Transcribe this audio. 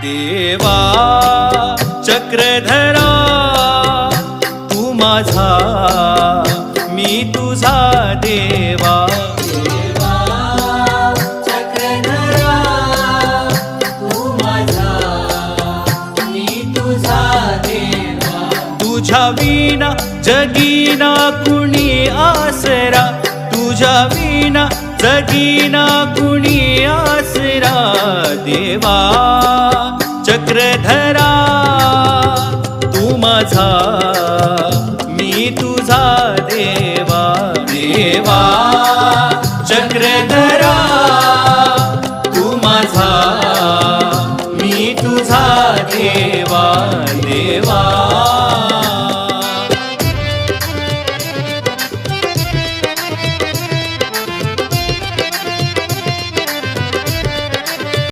देवा चक्रधरा तू माझा मी तुझा देवा देवा चक्रधरा तू माझा मी तुझा देवा तुझ्या विना जगीना कुणी आसरा तुझ्या विना जगीना कुणी आसरा देवा चक्रधरा तू माझा मी तुझा देवा देवा चक्रधरा तू माझा मी तुझा देवा देवा